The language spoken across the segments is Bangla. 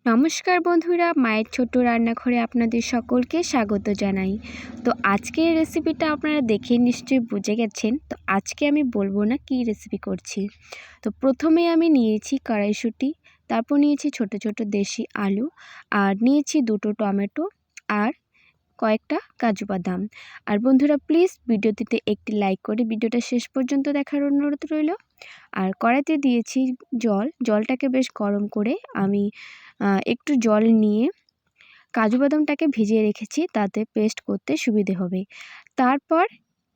নমস্কার বন্ধুরা, মায়ের ছোট্ট রান্নাঘরে আপনাদের সকলকে স্বাগত জানাই। তো আজকের রেসিপিটা আপনারা দেখে নিশ্চয়ই বুঝে গেছেন। তো আজকে আমি বলবো না কী রেসিপি করছি। তো প্রথমে আমি নিয়েছি কড়াইশুঁটি, তারপর নিয়েছি ছোট ছোট দেশি আলু, আর নিয়েছি দুটো টমেটো আর কয়েকটা কাজু বাদাম। আর বন্ধুরা প্লিজ ভিডিওটিতে একটি লাইক করে ভিডিওটা শেষ পর্যন্ত দেখার অনুরোধ রইল। আর কড়াইতে দিয়েছি জলটাকে বেশ গরম করে আমি একটু জল নিয়ে কাজু বাদামটাকে ভিজিয়ে রেখেছি, তাতে পেস্ট করতে সুবিধে হবে। তারপর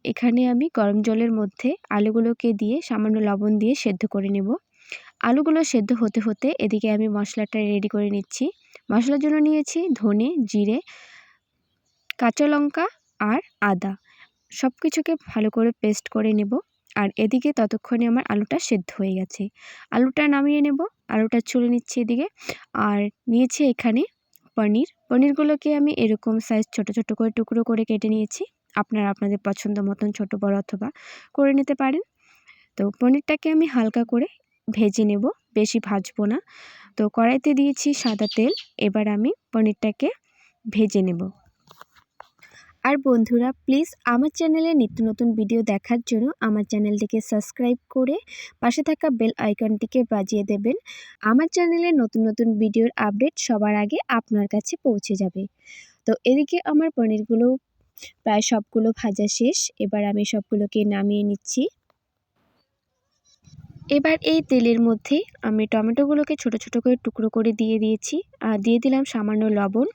এখানে আমি গরম জলের মধ্যে আলুগুলোকে দিয়ে সামান্য লবণ দিয়ে সেদ্ধ করে নেব। আলুগুলো সেদ্ধ হতে হতে এদিকে আমি মশলাটা রেডি করে নিচ্ছি। মশলার জন্য নিয়েছি ধনে, জিরে, কাঁচা লঙ্কা আর আদা। সব কিছুকে ভালো করে পেস্ট করে নেব। আর এদিকে ততক্ষণে আমার আলুটা সেদ্ধ হয়ে গেছে। আলুটা নামিয়ে নেব, আলুটা ছুলে নিচ্ছি এদিকে। আর নিয়েছি এখানে পনিরগুলোকে আমি এরকম সাইজ ছোট ছোট করে টুকরো করে কেটে নিয়েছি। আপনারা আপনাদের পছন্দ মতন ছোট বড় অথবা করে নিতে পারেন। তো পনিরটাকে আমি হালকা করে ভেজে নেব, বেশি ভাজবো না। তো কড়াইতে দিয়েছি সাদা তেল, এবার আমি পনিরটাকে ভেজে নেব। আর বন্ধুরা প্লিজ আমার চ্যানেলে নিত্য নতুন ভিডিও দেখার জন্য আমার চ্যানেলটিকে সাবস্ক্রাইব করে পাশে থাকা বেল আইকনটিকে বাজিয়ে দেবেন। আমার চ্যানেলে নতুন নতুন ভিডিওর আপডেট সবার আগে আপনার কাছে পৌঁছে যাবে। তো এদিকে আমার পনিরগুলো প্রায় সবগুলো ভাজা শেষ, এবার আমি সবগুলোকে নামিয়ে নিচ্ছি। এবার এই তেলের মধ্যে আমি টমেটোগুলোকে ছোট ছোট করে টুকরো করে দিয়ে দিয়েছি, আর দিয়ে দিলাম সামান্য লবণ।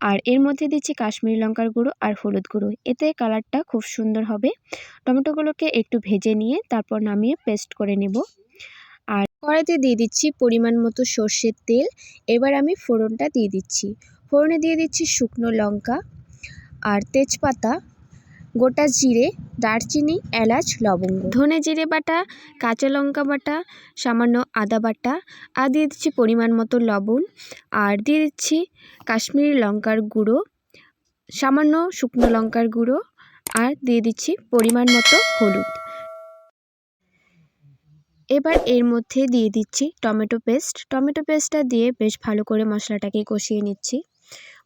আর এর মধ্যে দিচ্ছি কাশ্মীরি লঙ্কার গুঁড়ো আর হলুদ গুঁড়ো, এতে কালারটা খুব সুন্দর হবে। টমেটোগুলোকে একটু ভেজে নিয়ে তারপর নামিয়ে পেস্ট করে নেব। আর কড়াইতে দিয়ে দিচ্ছি পরিমাণ মতো সর্ষের তেল। এবার আমি ফোড়নটা দিয়ে দিচ্ছি। ফোড়নে দিয়ে দিচ্ছি শুকনো লঙ্কা আর তেজপাতা, গোটা জিরে, দারচিনি, এলাচ, লবঙ্গ, ধনে জিরে বাটা, কাঁচা লঙ্কা বাটা, সামান্য আদা বাটা, আর দিয়ে দিচ্ছি পরিমাণ মতো লবণ। আর দিয়ে দিচ্ছি কাশ্মীরি লঙ্কার গুঁড়ো, সামান্য শুকনো লঙ্কার গুঁড়ো, আর দিয়ে দিচ্ছি পরিমাণ মতো হলুদ। এবার এর মধ্যে দিয়ে দিচ্ছি টমেটো পেস্টটা দিয়ে বেশ ভালো করে মশলাটাকে কষিয়ে নিচ্ছি।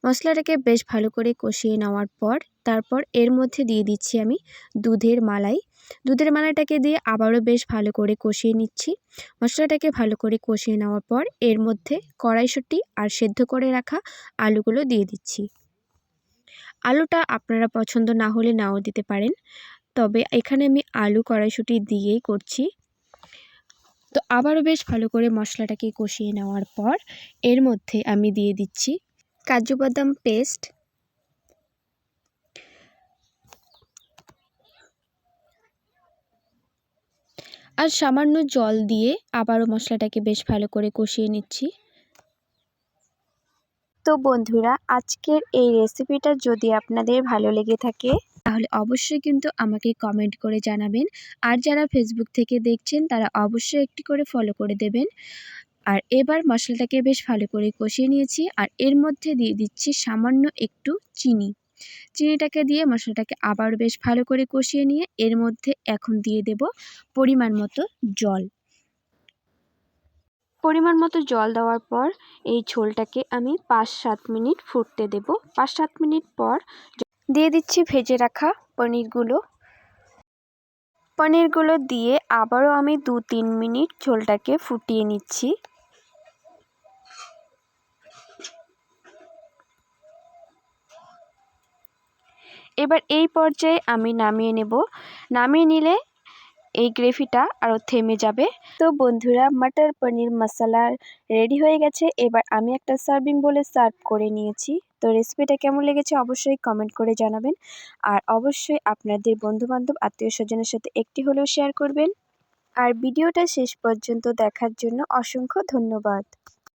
মশলাটাকে বেশ ভালো করে কষিয়ে নেওয়ার পর তারপর এর মধ্যে দিয়ে দিচ্ছি আমি দুধের মালাইটাকে দিয়ে আবারও বেশ ভালো করে কষিয়ে নিচ্ছি। মশলাটাকে ভালো করে কষিয়ে নেওয়ার পর এর মধ্যে কড়াইশুঁটি আর সেদ্ধ করে রাখা আলুগুলো দিয়ে দিচ্ছি। আলুটা আপনারা পছন্দ না হলে নাও দিতে পারেন, তবে এখানে আমি আলু কড়াইশুঁটি দিয়েই করছি। তো আবারও বেশ ভালো করে মশলাটাকে কষিয়ে নেওয়ার পর এর মধ্যে আমি দিয়ে দিচ্ছি কাজু বাদাম পেস্ট, আর সামান্য জল দিয়ে আবারও মশলাটাকে বেশ ভালো করে কষিয়ে নিচ্ছি। তো বন্ধুরা আজকের এই রেসিপিটা যদি আপনাদের ভালো লেগে থাকে তাহলে অবশ্যই কিন্তু আমাকে কমেন্ট করে জানাবেন। আর যারা ফেসবুক থেকে দেখছেন তারা অবশ্যই একটি করে ফলো করে দেবেন। আর এবার মশলাটাকে বেশ ভালো করে কষিয়ে নিয়েছি, আর এর মধ্যে দিয়ে দিচ্ছি সামান্য একটু চিনিটাকে দিয়ে মশলাটাকে আবার বেশ ভালো করে কষিয়ে নিয়ে এর মধ্যে এখন দিয়ে দেব পরিমাণ মতো জল। পরিমাণ মতো জল দেওয়ার পর এই ঝোলটাকে আমি 5-7 মিনিট ফুটতে দেব। 5-7 মিনিট পর দিয়ে দিচ্ছি ভেজে রাখা পনিরগুলো দিয়ে আবারও আমি 2-3 মিনিট ঝোলটাকে ফুটিয়ে নিচ্ছি। এবার এই পর্যায়ে আমি নামিয়ে নেব। নামিয়ে নিলে এই গ্রেভিটা আরও থেমে যাবে। তো বন্ধুরা মটর পনির মশলা রেডি হয়ে গেছে। এবার আমি একটা সার্ভিং বলে সার্ভ করে নিয়েছি। তো রেসিপিটা কেমন লেগেছে অবশ্যই কমেন্ট করে জানাবেন। আর অবশ্যই আপনাদের বন্ধুবান্ধব আত্মীয় স্বজনের সাথে একটি হলেও শেয়ার করবেন। আর ভিডিওটা শেষ পর্যন্ত দেখার জন্য অসংখ্য ধন্যবাদ।